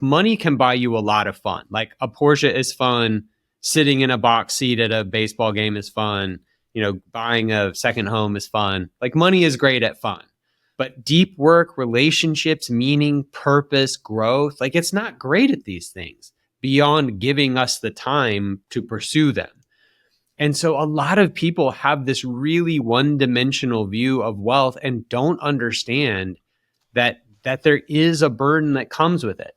money can buy you a lot of fun. Like a Porsche is fun. Sitting in a box seat at a baseball game is fun. Buying a second home is fun. Like money is great at fun. But deep work, relationships, meaning, purpose, growth, like it's not great at these things beyond giving us the time to pursue them. And so a lot of people have this really one-dimensional view of wealth and don't understand that there is a burden that comes with it.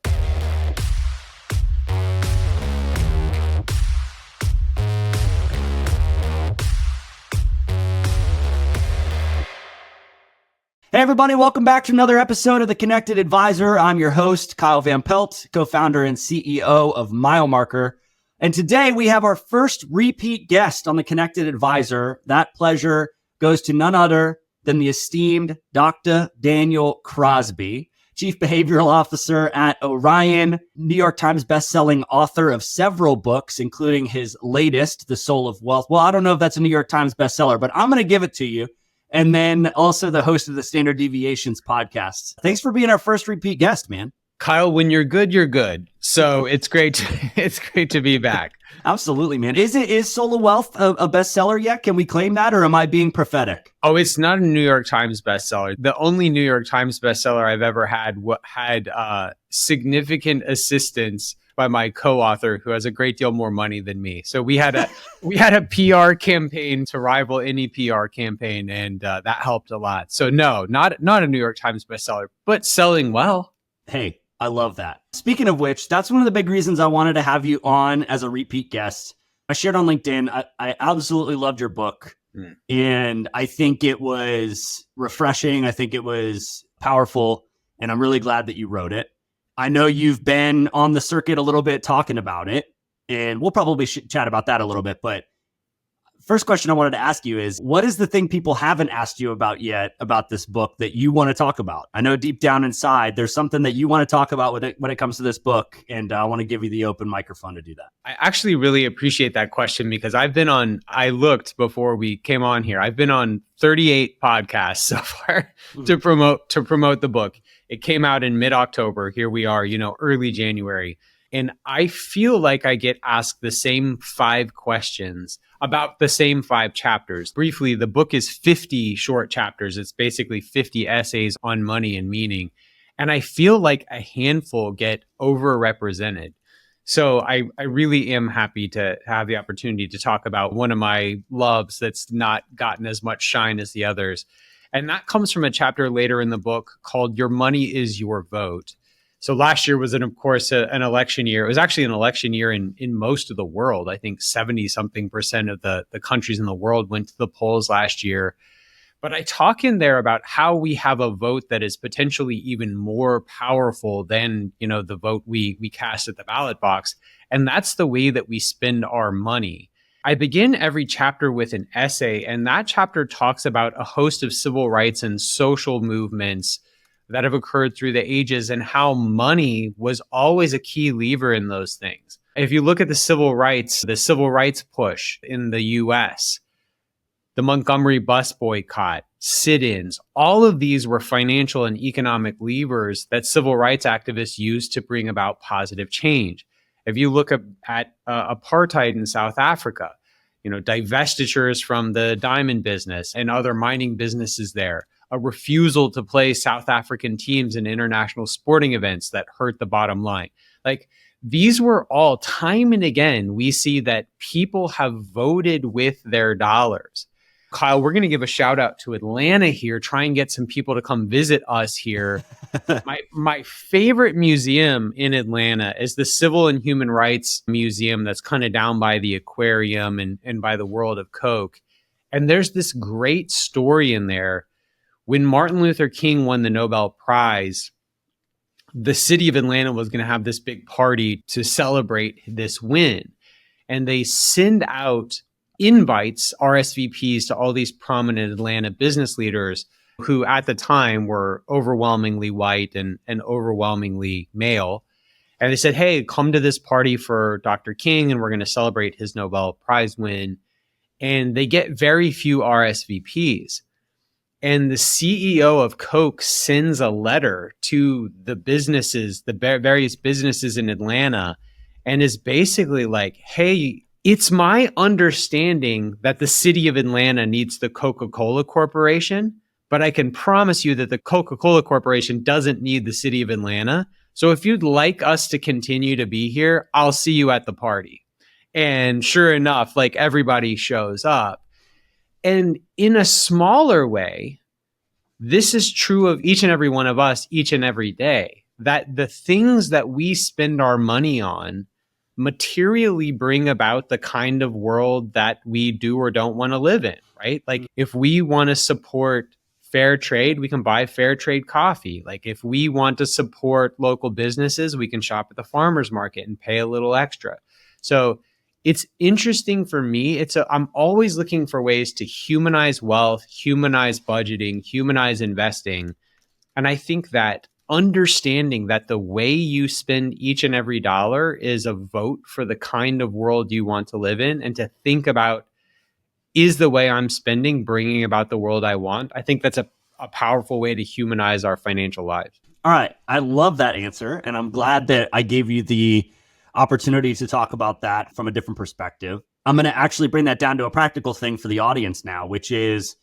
Hey everybody, welcome back to another episode of The Connected Advisor. I'm your host, Kyle Van Pelt, co-founder and CEO of Milemarker. And today we have our first repeat guest on The Connected Advisor. That pleasure goes to none other than the esteemed Dr. Daniel Crosby, Chief Behavioral Officer at Orion, New York Times bestselling author of several books, including his latest, The Soul of Wealth. Well, I don't know if that's a New York Times bestseller, but I'm going to give it to you. And then also the host of the Standard Deviations podcast. Thanks for being our first repeat guest, man. Kyle, when you're good, you're good. So it's great to be back. Absolutely, man. Is Soul of Wealth a bestseller yet? Can we claim that, or am I being prophetic? Oh, it's not a New York Times bestseller. The only New York Times bestseller I've ever had had significant assistance by my co-author, who has a great deal more money than me. So we had a PR campaign to rival any PR campaign, and that helped a lot. So no, not a New York Times bestseller, but selling well. Hey, I love that. Speaking of which, that's one of the big reasons I wanted to have you on as a repeat guest. I shared on LinkedIn. I absolutely loved your book. And I think it was refreshing. I think it was powerful. And I'm really glad that you wrote it. I know you've been on the circuit a little bit talking about it, and we'll probably chat about that a little bit. But first question I wanted to ask you is, what is the thing people haven't asked you about yet about this book that you want to talk about? I know deep down inside, there's something that you want to talk about when it comes to this book, and I want to give you the open microphone to do that. I actually really appreciate that question because I looked before we came on here. I've been on 38 podcasts so far to promote the book. It came out in mid-October. Here we are, early January. And I feel like I get asked the same 5 questions about the same 5 chapters. Briefly, the book is 50 short chapters. It's basically 50 essays on money and meaning. And I feel like a handful get overrepresented. So I really am happy to have the opportunity to talk about one of my loves that's not gotten as much shine as the others. And that comes from a chapter later in the book called Your Money is Your Vote. So last year was, an election year. It was actually an election year in most of the world. I think 70-something% of the countries in the world went to the polls last year. But I talk in there about how we have a vote that is potentially even more powerful than, the vote we cast at the ballot box. And that's the way that we spend our money. I begin every chapter with an essay, and that chapter talks about a host of civil rights and social movements that have occurred through the ages and how money was always a key lever in those things. If you look at the civil rights push in the US, the Montgomery bus boycott, sit-ins, all of these were financial and economic levers that civil rights activists used to bring about positive change. If you look at apartheid in South Africa, divestitures from the diamond business and other mining businesses there, a refusal to play South African teams in international sporting events that hurt the bottom line. Like, these were all, time and again, we see that people have voted with their dollars. Kyle, we're going to give a shout out to Atlanta here, try and get some people to come visit us here. My favorite museum in Atlanta is the Civil and Human Rights Museum that's kind of down by the aquarium and by the World of Coke. And there's this great story in there. When Martin Luther King won the Nobel Prize, the city of Atlanta was going to have this big party to celebrate this win. And they send out invites, RSVPs, to all these prominent Atlanta business leaders who at the time were overwhelmingly white and overwhelmingly male. And they said, hey, come to this party for Dr. King, and we're going to celebrate his Nobel Prize win. And they get very few RSVPs. And the CEO of Coke sends a letter to the businesses, the various businesses in Atlanta, and is basically like, hey, it's my understanding that the city of Atlanta needs the Coca-Cola Corporation, but I can promise you that the Coca-Cola Corporation doesn't need the city of Atlanta. So if you'd like us to continue to be here, I'll see you at the party. And sure enough, like everybody shows up. And in a smaller way, this is true of each and every one of us each and every day, that the things that we spend our money on materially bring about the kind of world that we do or don't want to live in, right? Like if we want to support fair trade, we can buy fair trade coffee. Like if we want to support local businesses, we can shop at the farmer's market and pay a little extra. So it's interesting for me. I'm always looking for ways to humanize wealth, humanize budgeting, humanize investing. And I think that understanding that the way you spend each and every dollar is a vote for the kind of world you want to live in, and to think about, is the way I'm spending bringing about the world I want? I think that's a powerful way to humanize our financial lives. All right. I love that answer. And I'm glad that I gave you the opportunity to talk about that from a different perspective. I'm going to actually bring that down to a practical thing for the audience now, which is,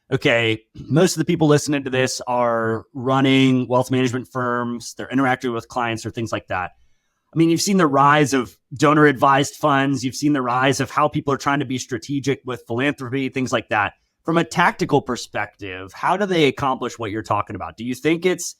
okay, most of the people listening to this are running wealth management firms. They're interacting with clients or things like that. I mean, you've seen the rise of donor advised funds. You've seen the rise of how people are trying to be strategic with philanthropy, things like that. From a tactical perspective, how do they accomplish what you're talking about? Do you think it's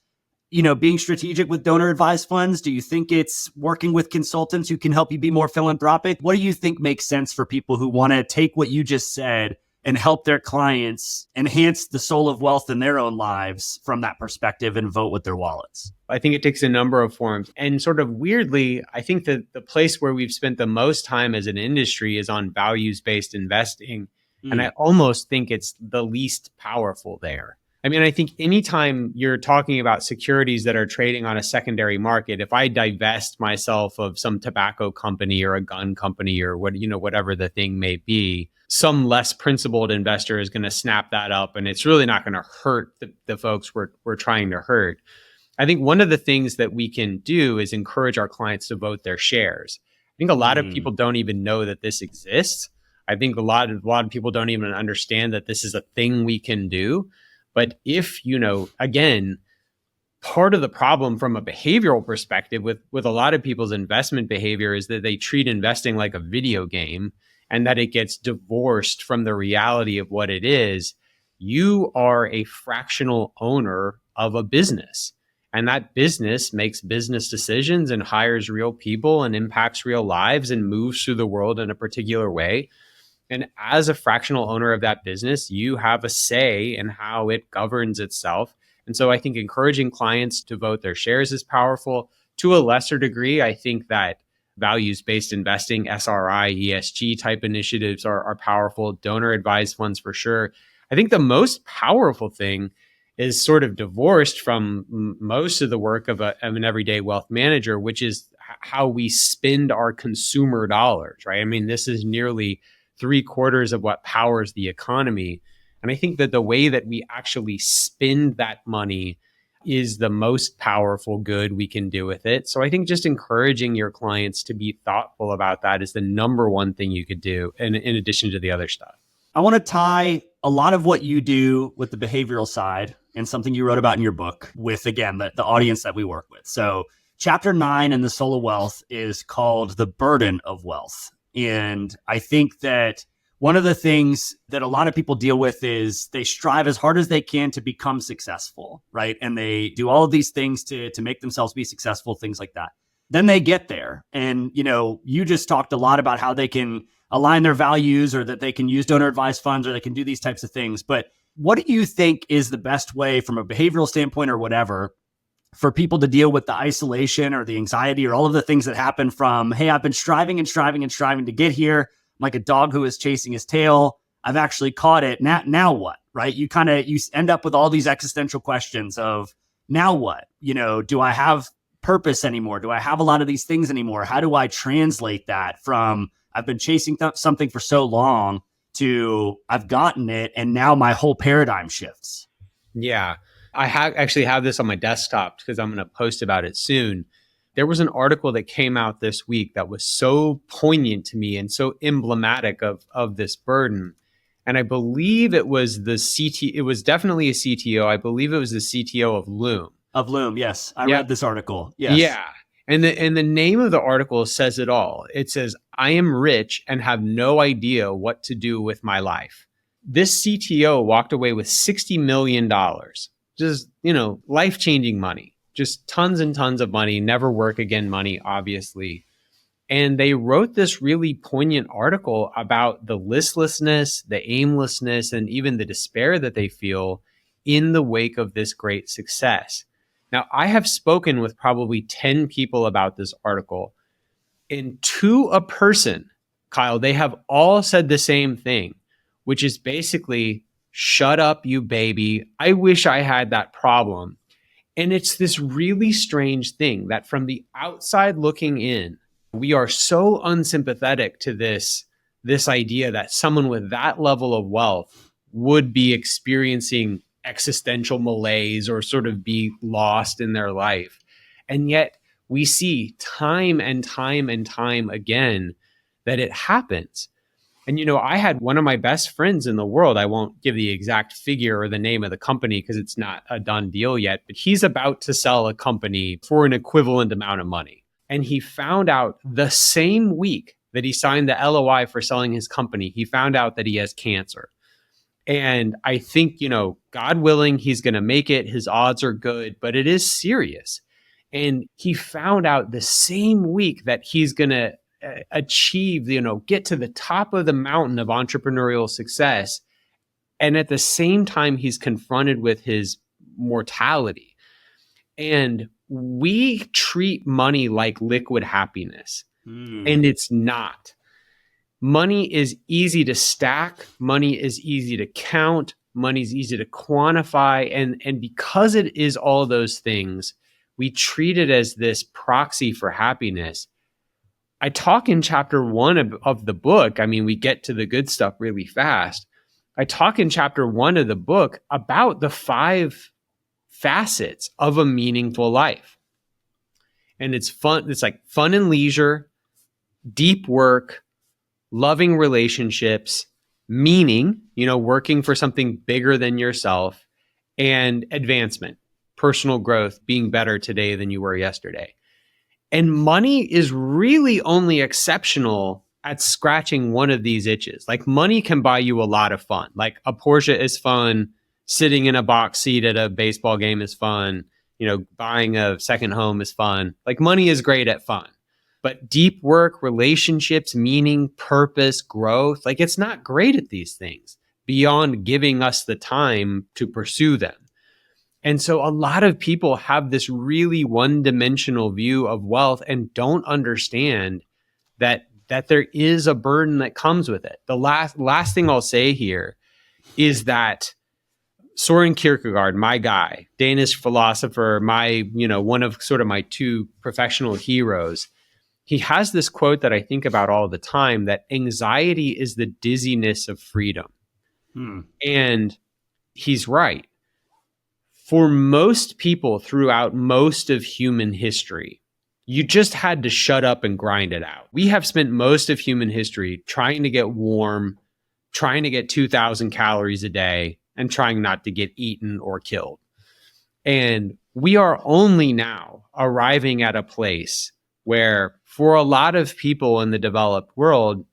being strategic with donor advised funds? Do you think it's working with consultants who can help you be more philanthropic? What do you think makes sense for people who want to take what you just said and help their clients enhance the soul of wealth in their own lives from that perspective and vote with their wallets? I think it takes a number of forms. And sort of weirdly, I think that the place where we've spent the most time as an industry is on values-based investing. And I almost think it's the least powerful there. I mean, I think anytime you're talking about securities that are trading on a secondary market, if I divest myself of some tobacco company or a gun company or whatever the thing may be, some less principled investor is going to snap that up, and it's really not going to hurt the folks we're trying to hurt. I think one of the things that we can do is encourage our clients to vote their shares. I think a lot of people don't even know that this exists. I think a lot of people don't even understand that this is a thing we can do. But if, again, part of the problem from a behavioral perspective with a lot of people's investment behavior is that they treat investing like a video game, and that it gets divorced from the reality of what it is. You are a fractional owner of a business, and that business makes business decisions and hires real people and impacts real lives and moves through the world in a particular way. And as a fractional owner of that business, you have a say in how it governs itself. And so I think encouraging clients to vote their shares is powerful. To a lesser degree, I think that values-based investing, SRI, ESG type initiatives are powerful. Donor advised funds for sure. I think the most powerful thing is sort of divorced from most of the work of an everyday wealth manager, which is how we spend our consumer dollars, right? I mean, this is nearly 3/4 of what powers the economy. And I think that the way that we actually spend that money is the most powerful good we can do with it. So I think just encouraging your clients to be thoughtful about that is the number one thing you could do in addition to the other stuff. I want to tie a lot of what you do with the behavioral side and something you wrote about in your book with, again, the audience that we work with. So chapter 9 in The Soul of Wealth is called The Burden of Wealth. And I think that one of the things that a lot of people deal with is they strive as hard as they can to become successful, right? And they do all of these things to make themselves be successful, things like that. Then they get there. And, you just talked a lot about how they can align their values, or that they can use donor advised funds, or they can do these types of things. But what do you think is the best way from a behavioral standpoint or whatever for people to deal with the isolation or the anxiety or all of the things that happen from, hey, I've been striving to get here. I'm like a dog who is chasing his tail. I've actually caught it. Now what, right? You end up with all these existential questions of, now what? Do I have purpose anymore? Do I have a lot of these things anymore? How do I translate that from I've been chasing something for so long to I've gotten it and now my whole paradigm shifts? Yeah. Actually have this on my desktop because I'm going to post about it soon. There was an article that came out this week that was so poignant to me and so emblematic of this burden. And I believe it was it was definitely a CTO. I believe it was the CTO of Loom. Of Loom, yes. I Yeah. read this article. Yes. Yeah. And the name of the article says it all. It says, "I am rich and have no idea what to do with my life." This CTO walked away with $60 million. Just, life-changing money. Just tons and tons of money, never work again money, obviously. And they wrote this really poignant article about the listlessness, the aimlessness, and even the despair that they feel in the wake of this great success. Now, I have spoken with probably 10 people about this article, and to a person, Kyle, they have all said the same thing, which is basically, shut up, you baby. I wish I had that problem. And it's this really strange thing that from the outside looking in, we are so unsympathetic to this idea that someone with that level of wealth would be experiencing existential malaise or sort of be lost in their life. And yet we see time and time and time again that it happens. And, I had one of my best friends in the world. I won't give the exact figure or the name of the company because it's not a done deal yet, but he's about to sell a company for an equivalent amount of money. And he found out the same week that he signed the LOI for selling his company, he found out that he has cancer. And I think, God willing, he's going to make it. His odds are good, but it is serious. And he found out the same week that he's going to achieve, get to the top of the mountain of entrepreneurial success. And at the same time, he's confronted with his mortality. And we treat money like liquid happiness, and it's not. Money is easy to stack. Money is easy to count. Money is easy to quantify. And because it is all those things, we treat it as this proxy for happiness. I talk in chapter 1 of the book. I mean, we get to the good stuff really fast. I talk in chapter 1 of the book about the 5 facets of a meaningful life. And it's fun. It's like fun and leisure, deep work, loving relationships, meaning, working for something bigger than yourself, and advancement, personal growth, being better today than you were yesterday. And money is really only exceptional at scratching one of these itches. Like money can buy you a lot of fun. Like a Porsche is fun. Sitting in a box seat at a baseball game is fun. Buying a second home is fun. Like money is great at fun. But deep work, relationships, meaning, purpose, growth, like it's not great at these things beyond giving us the time to pursue them. And so a lot of people have this really one-dimensional view of wealth and don't understand that there is a burden that comes with it. The last thing I'll say here is that Soren Kierkegaard, my guy, Danish philosopher, one of sort of my 2 professional heroes, he has this quote that I think about all the time, that anxiety is the dizziness of freedom. And he's right. For most people throughout most of human history, you just had to shut up and grind it out. We have spent most of human history trying to get warm, trying to get 2,000 calories a day, and trying not to get eaten or killed. And we are only now arriving at a place where, for a lot of people in the developed world,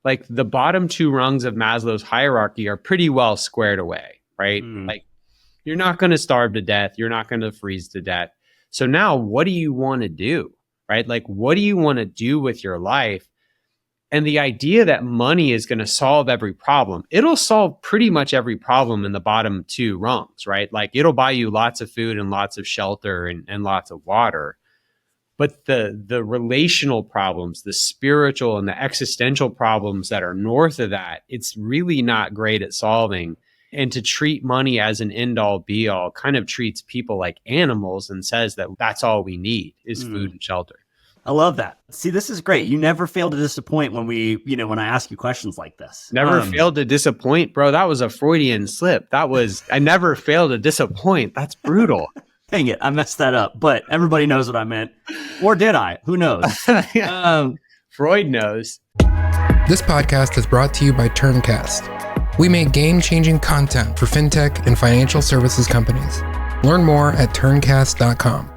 like the bottom 2 rungs of Maslow's hierarchy are pretty well squared away, right? Like, you're not going to starve to death. You're not going to freeze to death. So now what do you want to do, right? Like, what do you want to do with your life? And the idea that money is going to solve every problem, it'll solve pretty much every problem in the bottom 2 rungs, right? Like it'll buy you lots of food and lots of shelter and lots of water. But the relational problems, the spiritual and the existential problems that are north of that, it's really not great at solving. And to treat money as an end-all be-all kind of treats people like animals and says that that's all we need is food and shelter. I love that. See, this is great. You never fail to disappoint when when I ask you questions like this. Never failed to disappoint, bro. That was a Freudian slip. I never failed to disappoint. That's brutal. Dang it, I messed that up, but everybody knows what I meant. Or did I? Who knows? Freud knows. This podcast is brought to you by Turncast. We make game-changing content for fintech and financial services companies. Learn more at turncast.com.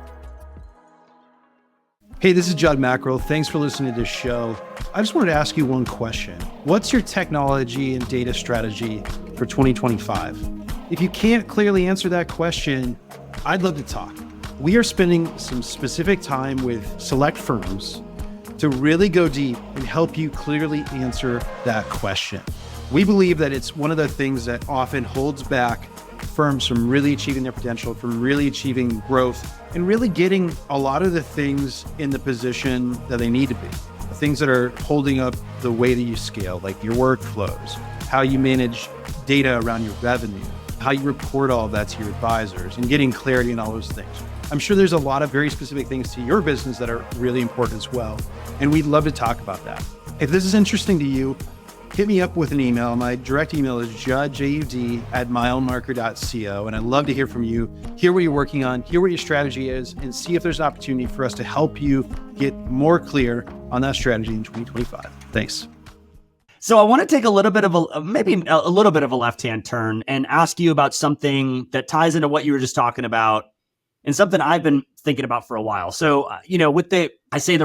Hey, this is Judd Mackerel. Thanks for listening to this show. I just wanted to ask you one question. What's your technology and data strategy for 2025? If you can't clearly answer that question, I'd love to talk. We are spending some specific time with select firms to really go deep and help you clearly answer that question. We believe that it's one of the things that often holds back firms from really achieving their potential, from really achieving growth, and really getting a lot of the things in the position that they need to be. The things that are holding up the way that you scale, like your workflows, how you manage data around your revenue, how you report all of that to your advisors, and getting clarity in all those things. I'm sure there's a lot of very specific things to your business that are really important as well, and we'd love to talk about that. If this is interesting to you, hit me up with an email. My direct email is jud@milemarker.co, and I'd love to hear from you, hear what you're working on, hear what your strategy is, and see if there's an opportunity for us to help you get more clear on that strategy in 2025. Thanks. So I want to take a little bit of a left-hand turn and ask you about something that ties into what you were just talking about and something I've been thinking about for a while. So, with the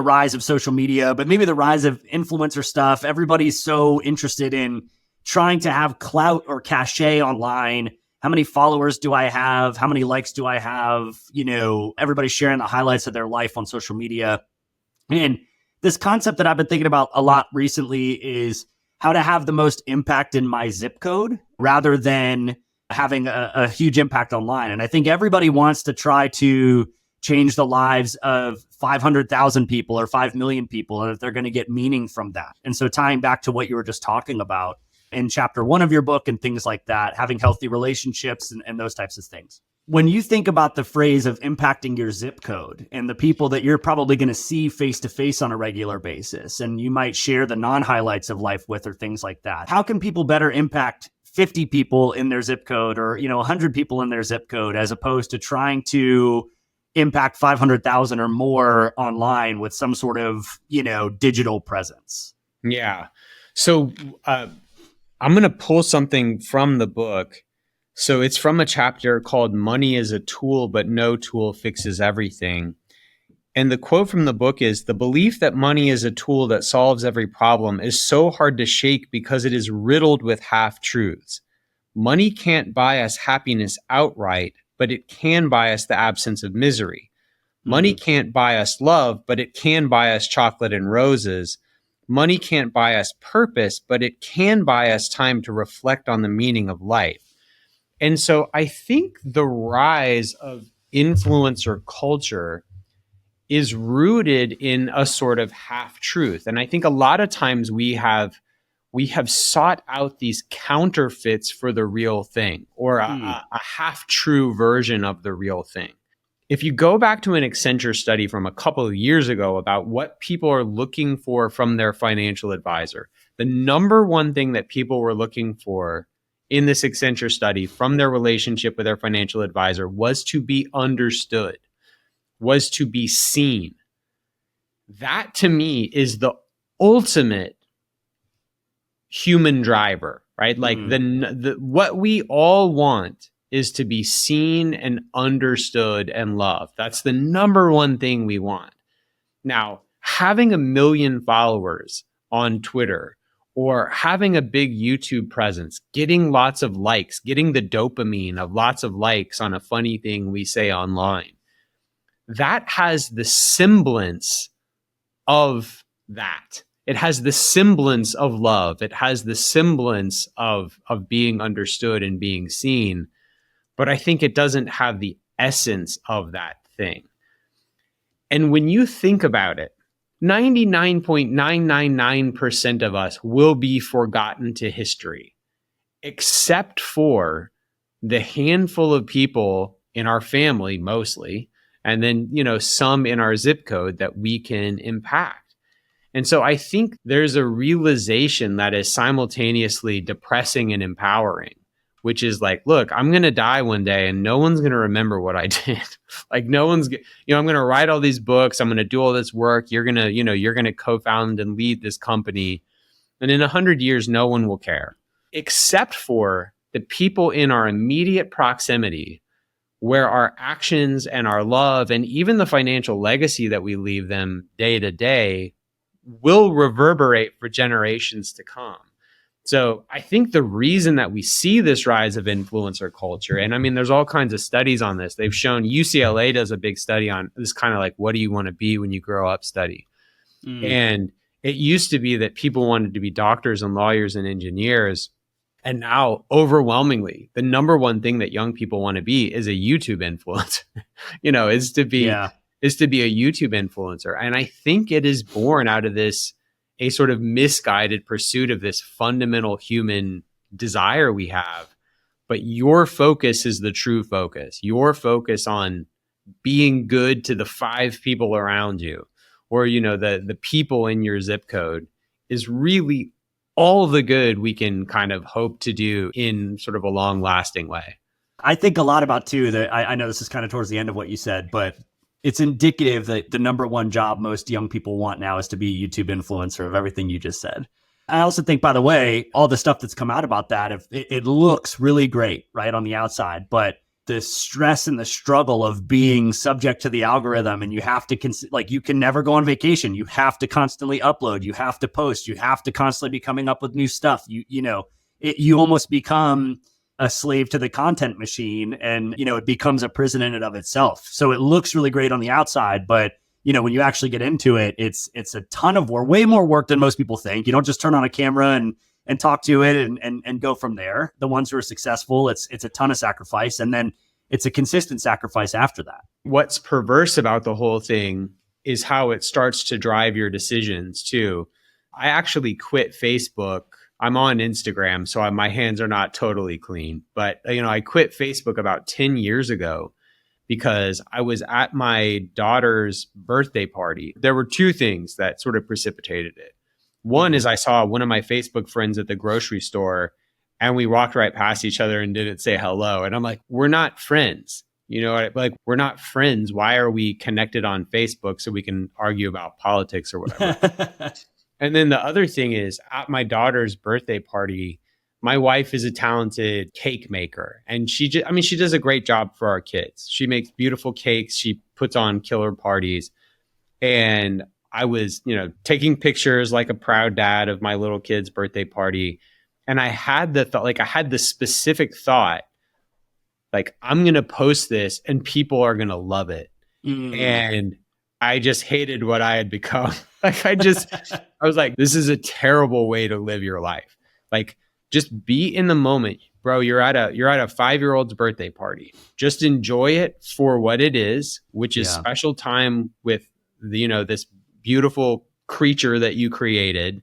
rise of social media, but maybe the rise of influencer stuff, everybody's so interested in trying to have clout or cachet online. How many followers do I have? How many likes do I have? Everybody's sharing the highlights of their life on social media. And this concept that I've been thinking about a lot recently is how to have the most impact in my zip code rather than having a huge impact online. And I think everybody wants to try to change the lives of 500,000 people or 5 million people, and if they're going to get meaning from that. And so tying back to what you were just talking about in chapter 1 of your book and things like that, having healthy relationships and those types of things. When you think about the phrase of impacting your zip code and the people that you're probably going to see face to face on a regular basis, and you might share the non-highlights of life with or things like that, how can people better impact 50 people in their zip code or 100 people in their zip code as opposed to trying to impact 500,000 or more online with some sort of digital presence? Yeah. So I'm going to pull something from the book. So it's from a chapter called Money is a Tool, but No Tool Fixes Everything. And the quote from the book is, "The belief that money is a tool that solves every problem is so hard to shake because it is riddled with half-truths. Money can't buy us happiness outright, but it can buy us the absence of misery. Money can't buy us love, but it can buy us chocolate and roses. Money can't buy us purpose, but it can buy us time to reflect on the meaning of life." And so I think the rise of influencer culture is rooted in a sort of half-truth. And I think a lot of times we have sought out these counterfeits for the real thing, or a half-true version of the real thing. If you go back to an Accenture study from a couple of years ago about what people are looking for from their financial advisor, the number one thing that people were looking for in this Accenture study from their relationship with their financial advisor was to be understood, was to be seen. That to me is the ultimate human driver, right? Like the what we all want is to be seen and understood and loved. That's the number one thing we want. Now, having 1 million followers on Twitter or having a big YouTube presence, getting lots of likes, getting the dopamine of lots of likes on a funny thing we say online, that has the semblance of that. It has the semblance of love. It has the semblance of being understood and being seen. But I think it doesn't have the essence of that thing. And when you think about it, 99.999% of us will be forgotten to history, except for the handful of people in our family, mostly, and then, some in our zip code that we can impact. And so I think there's a realization that is simultaneously depressing and empowering, which is like, look, I'm going to die one day and no one's going to remember what I did. Like no one's, I'm going to write all these books. I'm going to do all this work. You're going to, you're going to co-found and lead this company. And in 100 years, no one will care, except for the people in our immediate proximity, where our actions and our love and even the financial legacy that we leave them day to day will reverberate for generations to come. So I think the reason that we see this rise of influencer culture, and I mean, there's all kinds of studies on this. They've shown, UCLA does a big study on this kind of like, what do you want to be when you grow up study? And it used to be that people wanted to be doctors and lawyers and engineers. And now overwhelmingly, the number one thing that young people want to be is a YouTube influencer, is to be a YouTube influencer. And I think it is born out of a sort of misguided pursuit of this fundamental human desire we have. But your focus is the true focus. Your focus on being good to the 5 people around you, or, the people in your zip code, is really all the good we can kind of hope to do in sort of a long lasting way. I think a lot about too, that I know this is kind of towards the end of what you said, but it's indicative that the number one job most young people want now is to be a YouTube influencer of everything you just said. I also think, by the way, all the stuff that's come out about that, it looks really great, right, on the outside, but the stress and the struggle of being subject to the algorithm, and you have to, you can never go on vacation. You have to constantly upload. You have to post. You have to constantly be coming up with new stuff. You almost become a slave to the content machine, and, it becomes a prison in and of itself. So it looks really great on the outside, but, when you actually get into it, it's a ton of work, way more work than most people think. You don't just turn on a camera and talk to it and go from there. The ones who are successful, it's a ton of sacrifice. And then it's a consistent sacrifice after that. What's perverse about the whole thing is how it starts to drive your decisions too. I actually quit Facebook. I'm on Instagram, so my hands are not totally clean. But, I quit Facebook about 10 years ago because I was at my daughter's birthday party. There were 2 things that sort of precipitated it. One is I saw one of my Facebook friends at the grocery store, and we walked right past each other and didn't say hello. And I'm like, we're not friends. We're not friends. Why are we connected on Facebook so we can argue about politics or whatever? And then the other thing is, at my daughter's birthday party, my wife is a talented cake maker, and she does a great job for our kids. She makes beautiful cakes. She puts on killer parties. And I was, taking pictures like a proud dad of my little kid's birthday party. And I had the thought, I had the specific thought, I'm going to post this and people are going to love it. And I just hated what I had become. I was like, this is a terrible way to live your life. Just be in the moment, bro. You're at a 5-year-old's birthday party. Just enjoy it for what it is, which is special time with this beautiful creature that you created,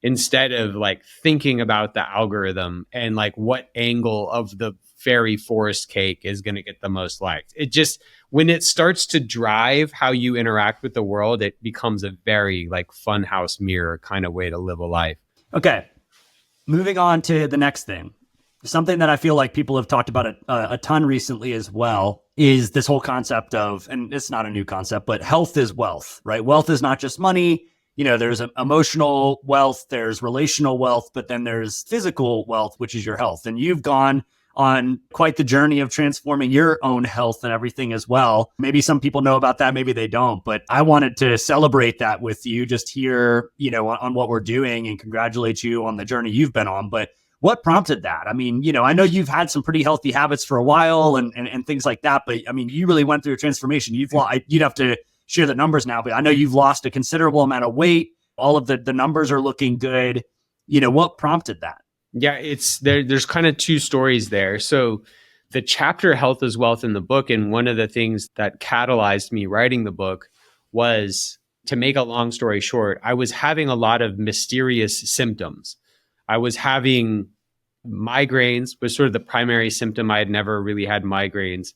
instead of thinking about the algorithm and what angle of the fairy forest cake is going to get the most likes. It just, when it starts to drive how you interact with the world, it becomes a very funhouse mirror kind of way to live a life. Okay. Moving on to the next thing, something that I feel like people have talked about a ton recently as well, is this whole concept of, and it's not a new concept, but health is wealth, right? Wealth is not just money. There's emotional wealth, there's relational wealth, but then there's physical wealth, which is your health. And you've gone on quite the journey of transforming your own health and everything as well. Maybe some people know about that, maybe they don't, but I wanted to celebrate that with you just here, on what we're doing, and congratulate you on the journey you've been on. But what prompted that? I mean, I know you've had some pretty healthy habits for a while and things like that, but I mean, you really went through a transformation. You'd have to share the numbers now, but I know you've lost a considerable amount of weight. All of the numbers are looking good. What prompted that? Yeah, there's kind of 2 stories there. So the chapter Health is Wealth in the book, and one of the things that catalyzed me writing the book was, to make a long story short, I was having a lot of mysterious symptoms. I was having migraines, was sort of the primary symptom. I had never really had migraines.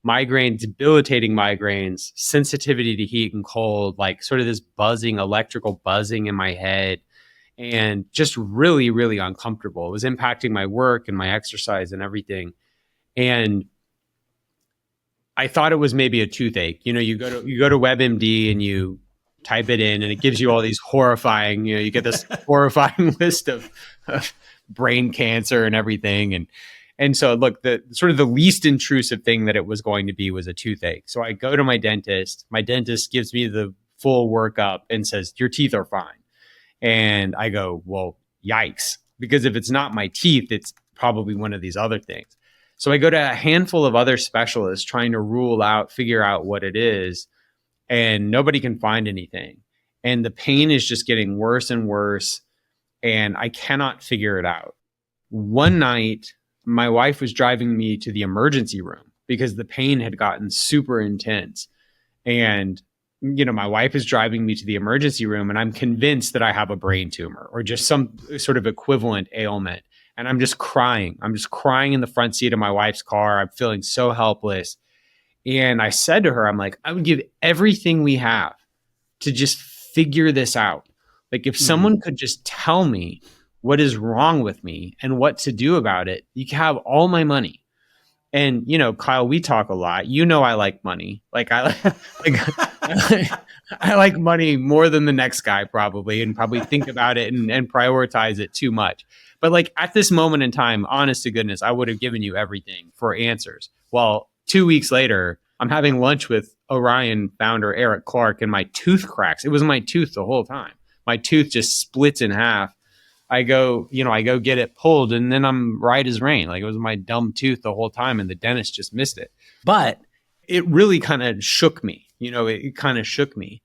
migraines, debilitating migraines, sensitivity to heat and cold, like sort of this buzzing, electrical buzzing in my head, and just really, really uncomfortable. It was impacting my work and my exercise and everything. And I thought it was maybe a toothache. You go to WebMD and you type it in and it gives you all these horrifying, you get this horrifying list of brain cancer and everything. And so look, the sort of the least intrusive thing that it was going to be was a toothache. So I go to my dentist gives me the full workup and says, your teeth are fine. And I go, well, yikes, because if it's not my teeth, it's probably one of these other things. So I go to a handful of other specialists trying to figure out what it is, and nobody can find anything. And the pain is just getting worse and worse, and I cannot figure it out. One night, my wife was driving me to the emergency room because the pain had gotten super intense. And my wife is driving me to the emergency room and I'm convinced that I have a brain tumor or just some sort of equivalent ailment. And I'm just crying. I'm just crying in the front seat of my wife's car. I'm feeling so helpless. And I said to her, I'm like, I would give everything we have to just figure this out. Like if someone could just tell me what is wrong with me and what to do about it, you can have all my money. And, Kyle, we talk a lot. I like money. Like I like money more than the next guy probably, and probably think about it and prioritize it too much. But like at this moment in time, honest to goodness, I would have given you everything for answers. Well, 2 weeks later, I'm having lunch with Orion founder Eric Clark and my tooth cracks. It was my tooth the whole time. My tooth just splits in half. I go get it pulled and then I'm right as rain. Like it was my dumb tooth the whole time and the dentist just missed it. But it really kind of shook me. It kind of shook me.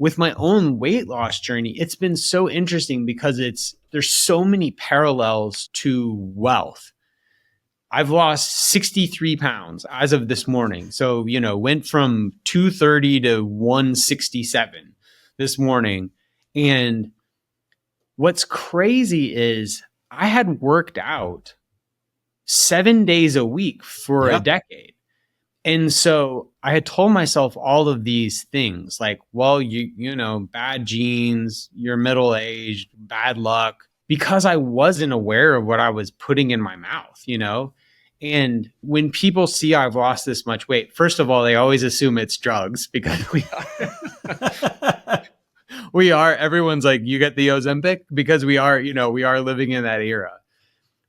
With my own weight loss journey, it's been so interesting because there's so many parallels to wealth. I've lost 63 pounds as of this morning. So, went from 230 to 167 this morning. And what's crazy is I had worked out 7 days a week for a decade. And so I had told myself all of these things like, well, bad genes, you're middle-aged, bad luck, because I wasn't aware of what I was putting in my mouth, And when people see I've lost this much weight, first of all, they always assume it's drugs because we are, everyone's like, you get the Ozempic because we are living in that era.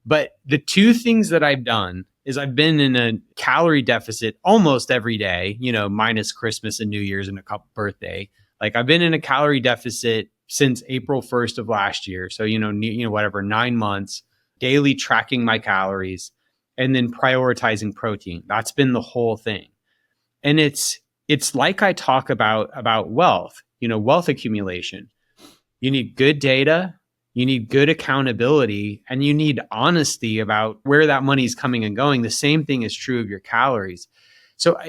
But the two things that I've done is I've been in a calorie deficit almost every day, minus Christmas and New Year's and a couple birthday. Like I've been in a calorie deficit since April 1st of last year. So, 9 months, daily tracking my calories and then prioritizing protein. That's been the whole thing. And it's like I talk about wealth, wealth accumulation. You need good data, you need good accountability, and you need honesty about where that money is coming and going. The same thing is true of your calories. So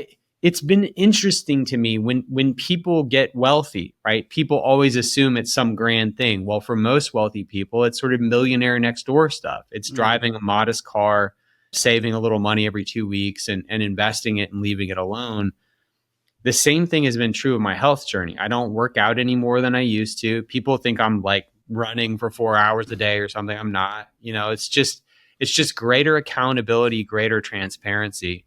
it's been interesting to me when people get wealthy, right? People always assume it's some grand thing. Well, for most wealthy people, it's sort of millionaire next door stuff. It's driving a modest car, saving a little money every 2 weeks and investing it and leaving it alone. The same thing has been true of my health journey. I don't work out any more than I used to. People think I'm like running for 4 hours a day or something. I'm not. It's just greater accountability, greater transparency.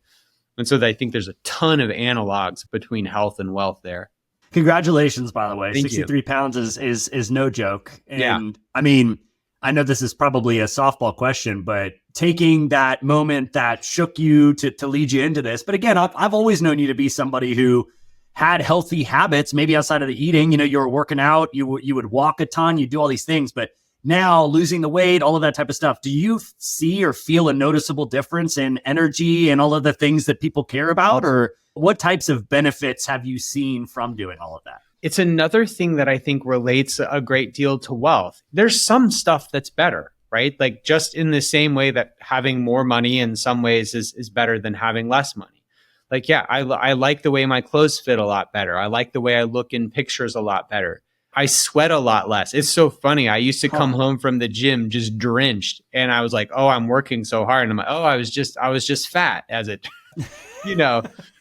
And so I think there's a ton of analogs between health and wealth there. Congratulations, by the way. Thank 63 you. pounds is no joke. And Yeah. I mean, I know this is probably a softball question, but taking that moment that shook you to lead you into this. But again, I've always known you to be somebody who had healthy habits, maybe outside of the eating. You were working out, you would walk a ton, you do all these things. But now losing the weight, all of that type of stuff, do you see or feel a noticeable difference in energy and all of the things that people care about? Or what types of benefits have you seen from doing all of that? It's another thing that I think relates a great deal to wealth. There's some stuff that's better, right? Like just in the same way that having more money in some ways is better than having less money. Like, yeah, I like the way my clothes fit a lot better. I like the way I look in pictures a lot better. I sweat a lot less. It's so funny. I used to come home from the gym just drenched and I was like, oh, I'm working so hard. And I'm like, oh, I was just fat as it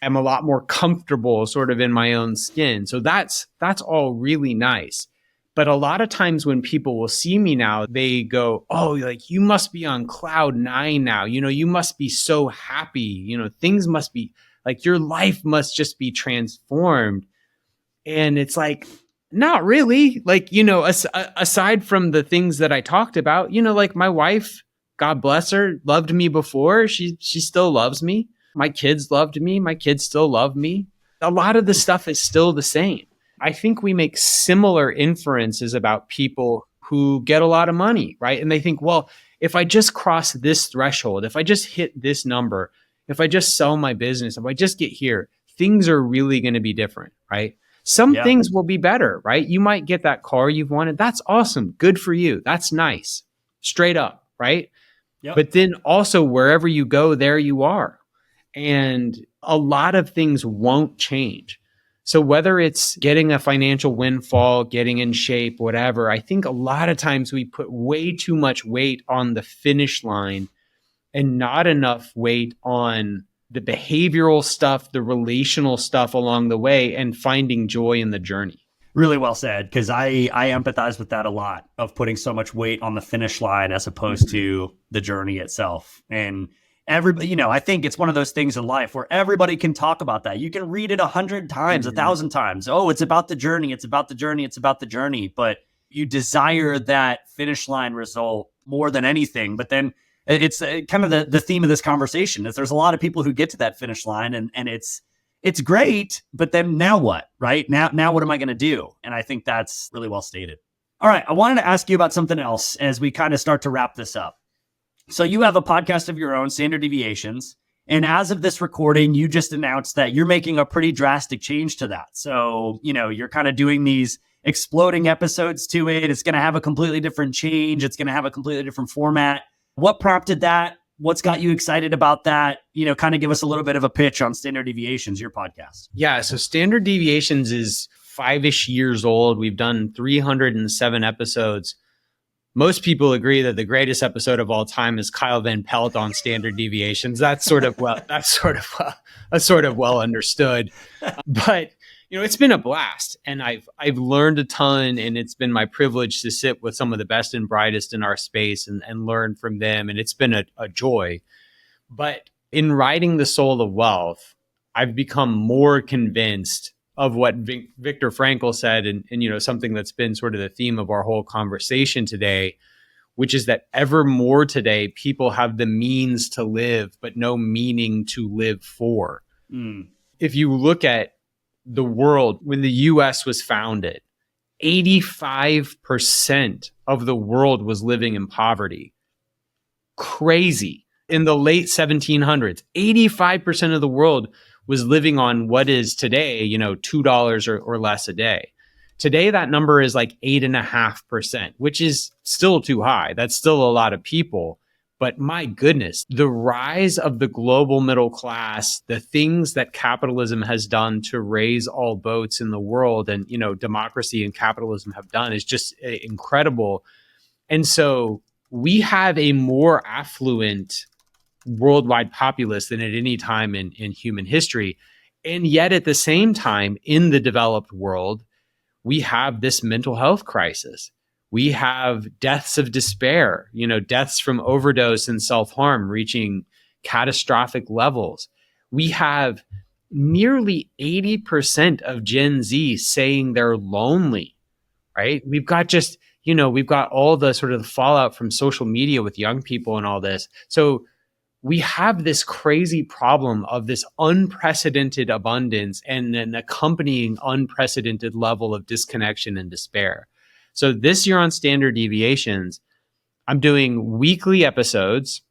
I'm a lot more comfortable sort of in my own skin. So that's all really nice. But a lot of times when people will see me now, they go, oh, like you must be on cloud nine now. You must be so happy. Things must be like your life must just be transformed. And it's like, not really. Like, aside from the things that I talked about, like my wife, God bless her, loved me before. She still loves me. My kids loved me. My kids still love me. A lot of the stuff is still the same. I think we make similar inferences about people who get a lot of money, right? And they think, well, if I just cross this threshold, if I just hit this number, if I just sell my business, if I just get here, things are really going to be different, right? Some things will be better, right? You might get that car you've wanted. That's awesome. Good for you. That's nice. Straight up, right? Yep. But then also wherever you go, there you are. And a lot of things won't change. So whether it's getting a financial windfall, getting in shape, whatever, I think a lot of times we put way too much weight on the finish line and not enough weight on the behavioral stuff, the relational stuff along the way, and finding joy in the journey. Really well said, because I empathize with that a lot, of putting so much weight on the finish line as opposed to the journey itself. And everybody, I think it's one of those things in life where everybody can talk about that. You can read it 100 times, 1,000 times. Oh, it's about the journey. It's about the journey. It's about the journey. But you desire that finish line result more than anything. But then it's kind of the theme of this conversation is there's a lot of people who get to that finish line and it's great, but then now what, right? Now what am I going to do? And I think that's really well stated. All right. I wanted to ask you about something else as we kind of start to wrap this up. So you have a podcast of your own, Standard Deviations. And as of this recording, you just announced that you're making a pretty drastic change to that. So, you're kind of doing these exploding episodes to it. It's going to have a completely different change. It's going to have a completely different format. What prompted that? What's got you excited about that? Kind of give us a little bit of a pitch on Standard Deviations, your podcast. Yeah. So Standard Deviations is 5-ish years old. We've done 307 episodes. Most people agree that the greatest episode of all time is Kyle Van Pelt on Standard Deviations. That's sort of well understood. But it's been a blast, and I've learned a ton, and it's been my privilege to sit with some of the best and brightest in our space and learn from them, and it's been a joy. But in writing The Soul of Wealth, I've become more convinced of what Viktor Frankl said, and something that's been sort of the theme of our whole conversation today, which is that ever more today, people have the means to live, but no meaning to live for. If you look at the world, when the US was founded, 85% of the world was living in poverty. Crazy. In the late 1700s, 85% of the world was living on what is today, $2 or less a day. Today, that number is like 8.5%, which is still too high. That's still a lot of people. But my goodness, the rise of the global middle class, the things that capitalism has done to raise all boats in the world and, democracy and capitalism have done is just incredible. And so we have a more affluent worldwide populace than at any time in human history. And yet at the same time, in the developed world, we have this mental health crisis. We have deaths of despair, deaths from overdose and self-harm reaching catastrophic levels. We have nearly 80% of Gen Z saying they're lonely, right? We've got we've got all the sort of fallout from social media with young people and all this. So we have this crazy problem of this unprecedented abundance and an accompanying unprecedented level of disconnection and despair. So this year on Standard Deviations, I'm doing weekly episodes,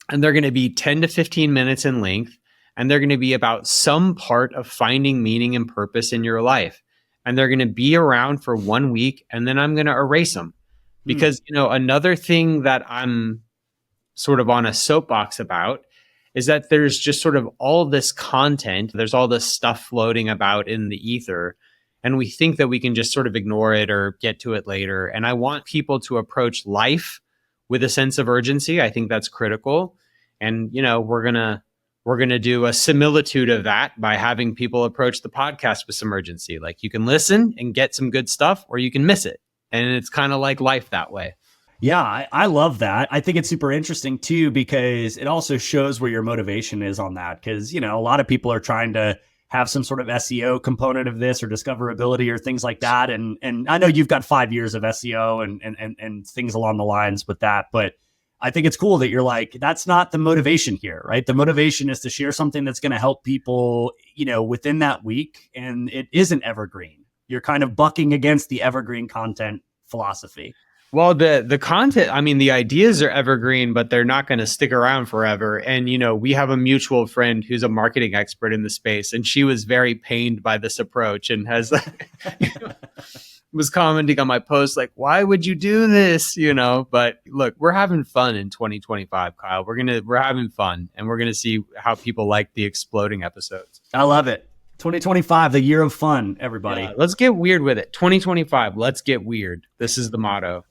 and they're going to be 10 to 15 minutes in length, and they're going to be about some part of finding meaning and purpose in your life. And they're going to be around for 1 week, and then I'm going to erase them. Because, another thing that I'm sort of on a soapbox about is that there's just sort of all this content, there's all this stuff floating about in the ether, and we think that we can just sort of ignore it or get to it later. And I want people to approach life with a sense of urgency. I think that's critical. And, we're going to We're going to do a similitude of that by having people approach the podcast with some urgency. Like you can listen and get some good stuff, or you can miss it. And it's kind of like life that way. Yeah, I love that. I think it's super interesting too, because it also shows where your motivation is on that. Because, a lot of people are trying to have some sort of SEO component of this or discoverability or things like that. And I know you've got 5 years of SEO and things along the lines with that, but I think it's cool that you're like, that's not the motivation here, right? The motivation is to share something that's going to help people, within that week. And it isn't evergreen. You're kind of bucking against the evergreen content philosophy. Well, the content, the ideas are evergreen, but they're not going to stick around forever. And, we have a mutual friend who's a marketing expert in the space, and she was very pained by this approach and has was commenting on my post like, why would you do this? But look, we're having fun in 2025, Kyle. We're having fun, and we're going to see how people like the exploding episodes. I love it. 2025, the year of fun, everybody. Yeah, let's get weird with it. 2025, let's get weird. This is the motto.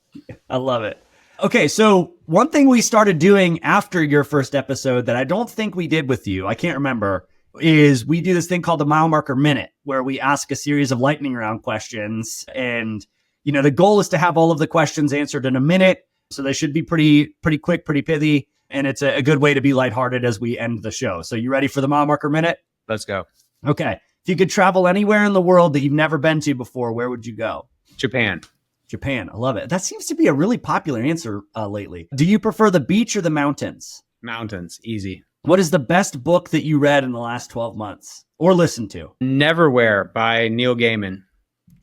I love it. Okay, so one thing we started doing after your first episode that I don't think we did with you, I can't remember, is we do this thing called the Milemarker Minute, where we ask a series of lightning round questions. And, the goal is to have all of the questions answered in a minute. So they should be pretty quick, pretty pithy. And it's a good way to be lighthearted as we end the show. So you ready for the Milemarker Minute? Let's go. Okay. If you could travel anywhere in the world that you've never been to before, where would you go? Japan. Japan. I love it. That seems to be a really popular answer lately. Do you prefer the beach or the mountains? Mountains. Easy. What is the best book that you read in the last 12 months or listened to? Neverwhere by Neil Gaiman.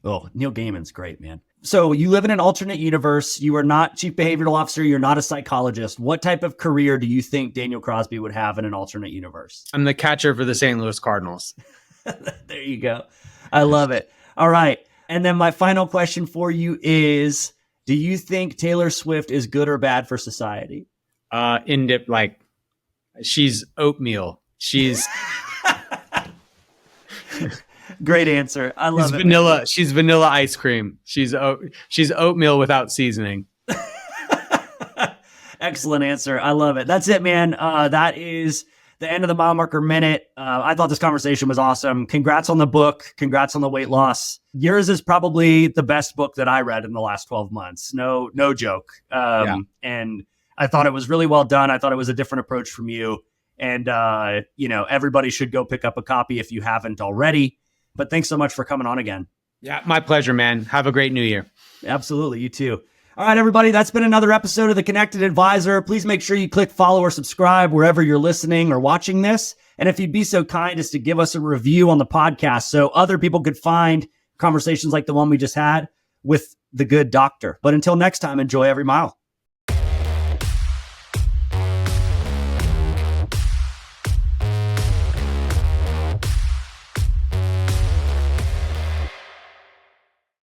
Oh, Neil Gaiman's great, man. So you live in an alternate universe. You are not chief behavioral officer. You're not a psychologist. What type of career do you think Daniel Crosby would have in an alternate universe? I'm the catcher for the St. Louis Cardinals. There you go. I love it. All right. And then my final question for you is, do you think Taylor Swift is good or bad for society? She's oatmeal. She's great answer. I love it. Vanilla. Man. She's vanilla ice cream. She's oatmeal without seasoning. Excellent answer. I love it. That's it, man. That is the end of the Milemarker Minute. I thought this conversation was awesome. Congrats on the book. Congrats on the weight loss. Yours is probably the best book that I read in the last 12 months. No joke. And I thought it was really well done. I thought it was a different approach from you. And, everybody should go pick up a copy if you haven't already. But thanks so much for coming on again. Yeah, my pleasure, man. Have a great new year. Absolutely. You too. All right, everybody, that's been another episode of The Connected Advisor. Please make sure you click follow or subscribe wherever you're listening or watching this. And if you'd be so kind as to give us a review on the podcast so other people could find conversations like the one we just had with the good doctor. But until next time, enjoy every mile.